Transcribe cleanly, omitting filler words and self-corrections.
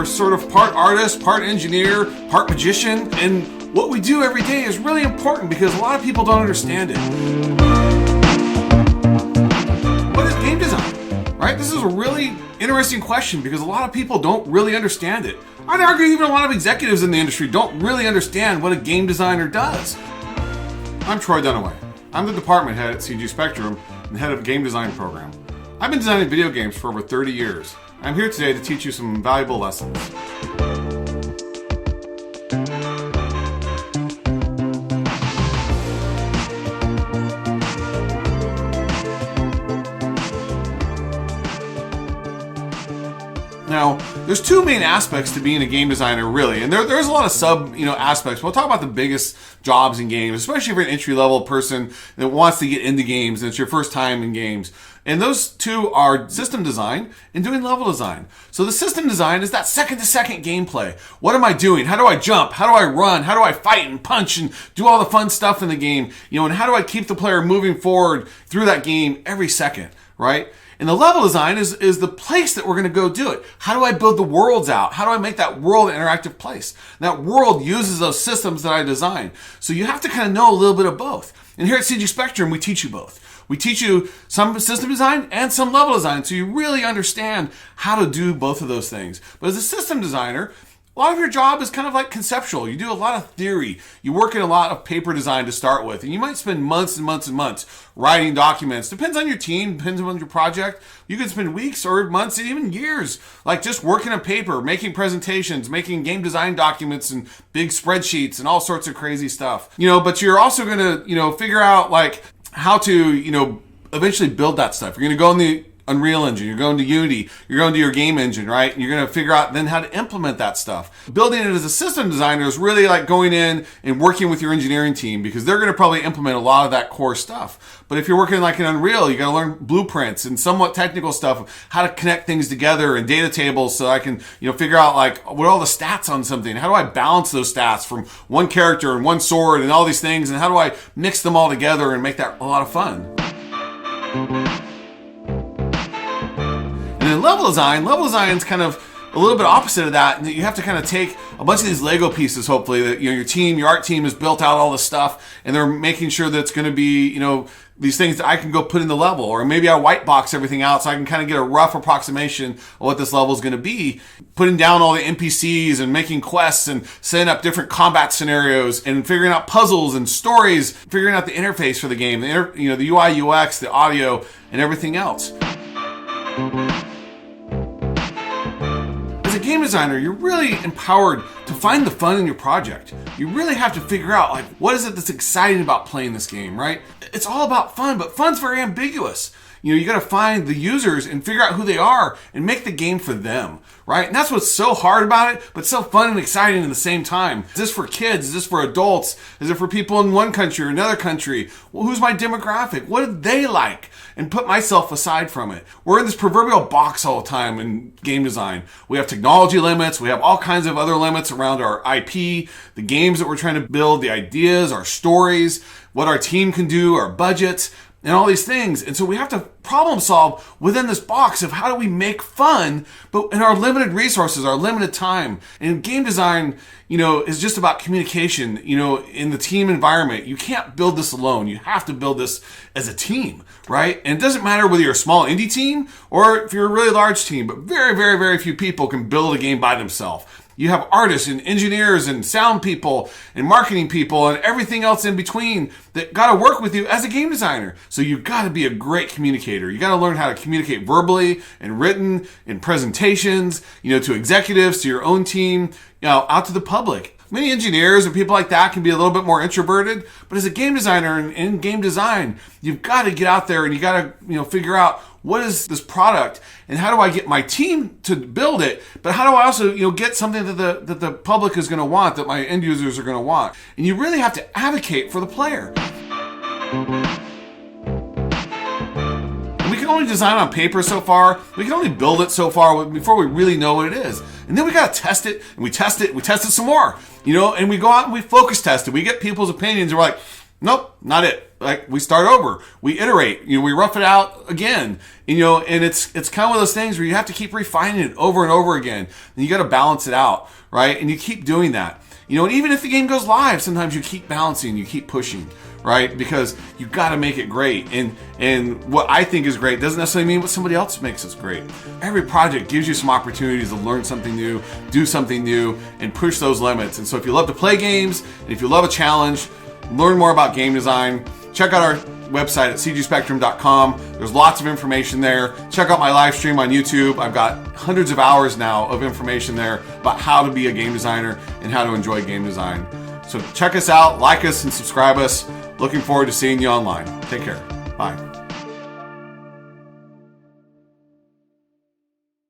we're sort of part artist, part engineer, part magician, and what we do every day is really important because a lot of people don't understand it. What is game design? Right? This is a really interesting question because a lot of people don't really understand it. I'd argue even a lot of executives in the industry don't really understand what a game designer does. I'm Troy Dunniway. I'm the department head at CG Spectrum and head of a game design program. I've been designing video games for over 30 years. I'm here today to teach you some valuable lessons. Now, there's two main aspects to being a game designer, really, and there's a lot of sub, aspects. We'll talk about the biggest jobs in games, especially if you're an entry-level person that wants to get into games and it's your first time in games. And those two are system design and doing level design. So the system design is that second-to-second gameplay. What am I doing? How do I jump? How do I run? How do I fight and punch and do all the fun stuff in the game? And how do I keep the player moving forward through that game every second, right? And the level design is the place that we're going to go do it. How do I build the worlds out? How do I make that world an interactive place? And that world uses those systems that I design. So you have to kind of know a little bit of both. And here at CG Spectrum, we teach you both. We teach you some system design and some level design, so you really understand how to do both of those things. But as a system designer, a lot of your job is kind of like conceptual. You do a lot of theory. You work in a lot of paper design to start with. And you might spend months and months and months writing documents. Depends on your team, depends on your project. You could spend weeks or months and even years like just working on paper, making presentations, making game design documents and big spreadsheets and all sorts of crazy stuff. But you're also going to, figure out like how to, eventually build that stuff. You're going to go in the Unreal Engine, you're going to Unity, you're going to your game engine, right? And you're going to figure out then how to implement that stuff. Building it as a system designer is really like going in and working with your engineering team because they're going to probably implement a lot of that core stuff. But if you're working like in Unreal, you got to learn blueprints and somewhat technical stuff, how to connect things together and data tables so I can, figure out like what are all the stats on something? How do I balance those stats from one character and one sword and all these things? And how do I mix them all together and make that a lot of fun? And then level design is kind of a little bit opposite of that. And you have to kind of take a bunch of these Lego pieces, hopefully, that your art team has built out all this stuff, and they're making sure that it's going to be, these things that I can go put in the level, or maybe I white box everything out so I can kind of get a rough approximation of what this level is going to be. Putting down all the NPCs and making quests and setting up different combat scenarios and figuring out puzzles and stories, figuring out the interface for the game, the UI, UX, the audio, and everything else. As a game designer, you're really empowered to find the fun in your project. You really have to figure out, like, what is it that's exciting about playing this game, right? It's all about fun, but fun's very ambiguous. You got to find the users and figure out who they are and make the game for them, right? And that's what's so hard about it, but so fun and exciting at the same time. Is this for kids? Is this for adults? Is it for people in one country or another country? Well, who's my demographic? What do they like? And put myself aside from it. We're in this proverbial box all the time in game design. We have technology limits. We have all kinds of other limits around our IP, the games that we're trying to build, the ideas, our stories, what our team can do, our budgets, and all these things. And so we have to problem solve within this box of how do we make fun, but in our limited resources, our limited time. And game design, is just about communication, in the team environment. You can't build this alone. You have to build this as a team, right? And it doesn't matter whether you're a small indie team or if you're a really large team, but very, very, very few people can build a game by themselves. You have artists and engineers and sound people and marketing people and everything else in between that got to work with you as a game designer. So you got to be a great communicator. You got to learn how to communicate verbally and written in presentations, to executives, to your own team, out to the public. Many engineers and people like that can be a little bit more introverted, but as a game designer and in game design, you've got to get out there and you got to, figure out what is this product and how do I get my team to build it, but how do I also, get something that the public is going to want, that my end users are going to want. And you really have to advocate for the player. We can only design on paper so far. We can only build it so far before we really know what it is. And then we got to test it, and we test it some more, and we go out and we focus test it. We get people's opinions, and we're like, Nope, not it. Like, we start over, we iterate, we rough it out again, and it's kind of one of those things where you have to keep refining it over and over again, and you got to balance it out, right? And you keep doing that, and even if the game goes live, sometimes you keep balancing, you keep pushing, right? Because you got to make it great, and what I think is great doesn't necessarily mean what somebody else makes is great. Every project gives you some opportunities to learn something new, do something new, and push those limits. And so if you love to play games, and if you love a challenge, learn more about game design, check out our website at cgspectrum.com. There's lots of information there. Check out my live stream on YouTube. I've got hundreds of hours now of information there about how to be a game designer and how to enjoy game design. So check us out, like us, and subscribe us. Looking forward to seeing you online. Take care. Bye.